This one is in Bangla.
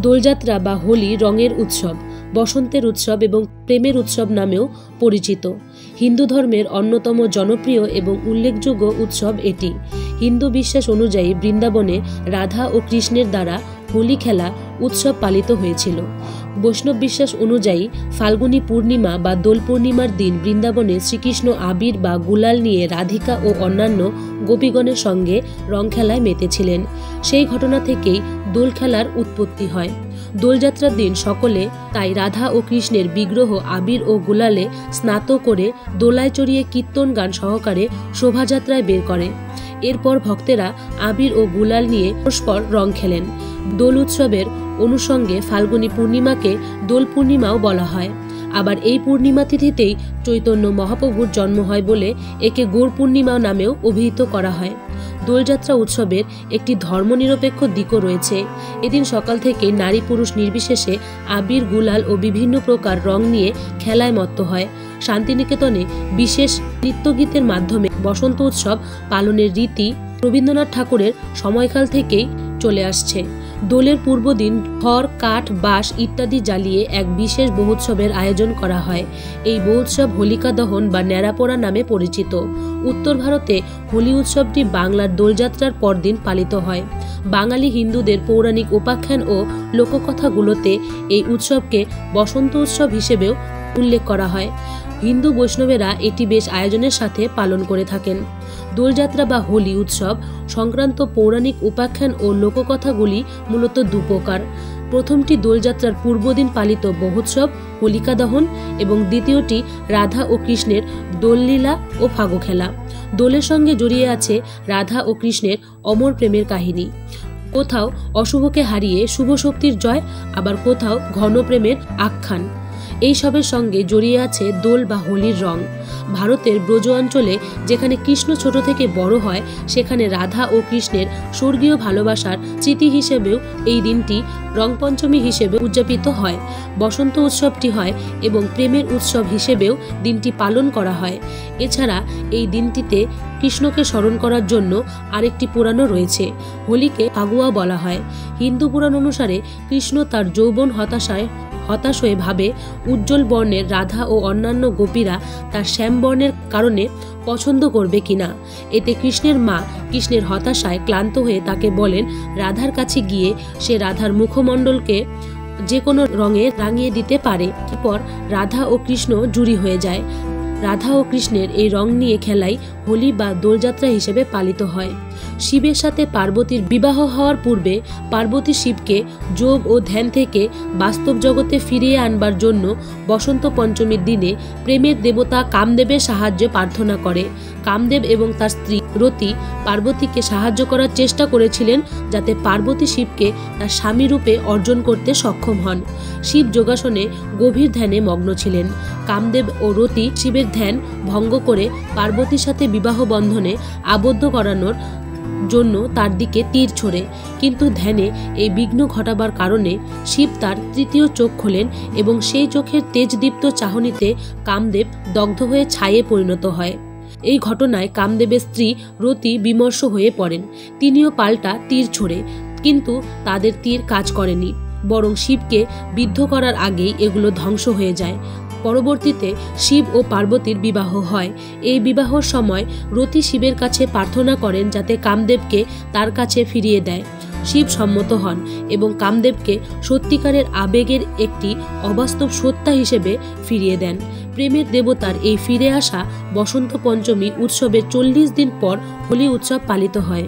দোলযাত্রা বা হোলি রঙের উৎসব, বসন্তের উৎসব এবং প্রেমের উৎসব নামেও পরিচিত। হিন্দু ধর্মের অন্যতম জনপ্রিয় এবং উল্লেখযোগ্য উৎসব এটি। হিন্দু বিশ্বাস অনুযায়ী বৃন্দাবনে রাধা ও কৃষ্ণের দ্বারা হোলি খেলা উৎসব পালিত হয়েছিল। বৈষ্ণব বিশ্বাস অনুযায়ী ফাল্গুনী পূর্ণিমা বা দোল পূর্ণিমার দিন বৃন্দাবনে শ্রীকৃষ্ণ আবির বা গুলাল নিয়ে রাধিকা ও অন্যান্য গোপীগণের সঙ্গে রং খেলায় মেতেছিলেন। সেই ঘটনা থেকেই দোল খেলার উৎপত্তি হয়। দোলযাত্রার দিন সকলে তাই রাধা ও কৃষ্ণের বিগ্রহ আবির ও গুলালে স্নাত করে দোলায় চড়িয়ে কীর্তন গান সহকারে শোভাযাত্রায় বের করে। এরপর ভক্তেরা আবির ও গুলাল নিয়ে পরস্পর রং খেলেন। দোল উৎসবের অনুষঙ্গে ফাল্গুনী পূর্ণিমাকে দোল পূর্ণিমাও বলা হয়। আবার এই পূর্ণিমা তিথিতেই চৈতন্য মহাপ্রভুর জন্ম হয় বলে একে গৌর পূর্ণিমা নামেও অভিহিত করা হয়। দোলযাত্রা উৎসবের একটি ধর্মনিরপেক্ষ দিকও রয়েছে। এদিন সকাল থেকে নারী পুরুষ নির্বিশেষে আবির গুলাল ও বিভিন্ন প্রকার রং নিয়ে খেলায় মত্ত হয়। শান্তিনিকেতনে বিশেষ নৃত্যগীতের মাধ্যমে বসন্ত উৎসব পালনের রীতি রবীন্দ্রনাথ ঠাকুরের সময়কাল থেকেই চলে আসছে। দোলের পূর্বদিন খড়, কাঠ, বাঁশ ইত্যাদি জ্বালিয়ে এক বিশেষ মহোৎসবের আয়োজন করা হয়। এই মহোৎসব হোলিকা দহন বা ন্যাড়াপোড়া নামে পরিচিত। উত্তর ভারতে হোলি উৎসবটি বাংলার দোলযাত্রার পরদিন পালিত হয়। বাঙালি হিন্দুদের পৌরাণিক উপাখ্যান ও লোককথাগুলোতে এই উৎসবকে বসন্ত উৎসব হিসেবেও উল্লেখ করা হয়। হিন্দু বৈষ্ণবেরা এটি বেশ আয়োজনের সাথে পালন করে থাকেন। দোলযাত্রা বা হোলি উৎসব সংক্রান্ত পৌরাণিক উপাখ্যান ও লোককথাগুলি মূলত দুপ্রকার। প্রথমটি দোলযাত্রার পূর্বদিন পালিত মহোৎসব হোলিকা দহন এবং দ্বিতীয়টি রাধা ও কৃষ্ণের দোললীলা ও ফাগু খেলা। দোলের সঙ্গে জড়িয়ে আছে রাধা ও কৃষ্ণের অমর প্রেমের কাহিনী। কোথাও অশুভকে হারিয়ে শুভ শক্তির জয়, আবার কোথাও ঘন প্রেমের আখ্যান। এইসবের সঙ্গে জড়িয়ে আছে দোল বা হোলির রং। ভারতের ব্রজ অঞ্চলে যেখানে কৃষ্ণ ছোট থেকে বড় হয়, সেখানে রাধা ও কৃষ্ণের স্বর্গীয় ভালোবাসার স্মৃতি হিসেবেও এই দিনটি রংপঞ্চমী হিসেবে উদযাপিত হয়। বসন্ত উৎসবটি হয় এবং প্রেমের উৎসব হিসেবেও দিনটি পালন করা হয়। এছাড়া এই দিনটিতে কৃষ্ণকে স্মরণ করার জন্য আরেকটি পুরাণও রয়েছে। হোলিকে ফাগুয়া বলা হয়। হিন্দু পুরাণ অনুসারে কৃষ্ণ তার যৌবন হতাশ হয়ে ভাবে উজ্জ্বল বর্ণের রাধা ও অন্যান্য গোপীরা তার শ্যাম বর্ণের কারণে পছন্দ করবে কিনা। এতে কৃষ্ণের মা কৃষ্ণের হতাশায় ক্লান্ত হয়ে তাকে বলেন রাধার কাছে গিয়ে সে রাধার মুখমণ্ডলকে যে কোনো রঙে রাঙিয়ে দিতে পারে। এরপর রাধা ও কৃষ্ণ জুড়ি হয়ে যায়। রাধা ও কৃষ্ণের এই রং নিয়ে খেলাই হোলি বা দোলযাত্রা হিসেবে পালিত হয়। শিবের সাথে পার্বতীর বিবাহ হওয়ার পূর্বে পার্বতী শিবকে যোগ ও ধ্যান থেকে বাস্তব জগতে ফিরিয়ে আনবার জন্য বসন্ত পঞ্চমীর দিনে প্রেমের দেবতা কামদেবের সাহায্য প্রার্থনা করে। কামদেব এবং তার স্ত্রী রতি পার্বতীকে সাহায্য করার চেষ্টা করেছিলেন যাতে পার্বতী শিবকে তার স্বামী রূপে অর্জন করতে সক্ষম হন। শিব যোগাসনে গভীর ধ্যানে মগ্ন ছিলেন। কামদেব ও রতি শিবের ধ্যান ভঙ্গ করে পার্বতীর সাথে বিবাহ বন্ধনে আবদ্ধ করানোর জন্য তার দিকে তীর ছোড়ে, কিন্তু ধ্যানে এই বিঘ্ন ঘটাবার কারণে শিব তার তৃতীয় চোখ খোলেন এবং সেই চোখের তেজদীপ্ত চাহনিতে কামদেব দগ্ধ হয়ে ছায়ে পরিণত হয়। এই ঘটনায় কামদেবের স্ত্রী রতি বিমর্ষ হয়ে পড়েন। তিনিও পাল্টা তীর ছোড়ে, কিন্তু তাদের তীর কাজ করেনি, বরং শিবকে বিদ্ধ করার আগেই এগুলো ধ্বংস হয়ে যায়। পরবর্তীতে শিব ও পার্বতীর বিবাহ হয়। এই বিবাহর সময় রতি শিবের কাছে প্রার্থনা করেন যাতে কামদেবকে তার কাছে ফিরিয়ে দেয়। শিব সম্মত হন এবং কামদেবকে সত্যিকারের আবেগের একটি অবাস্তব সত্তা হিসেবে ফিরিয়ে দেন। প্রেমের দেবতার এই ফিরে আসা বসন্ত পঞ্চমী উৎসবের 40 দিন পর হোলি উৎসব পালিত হয়।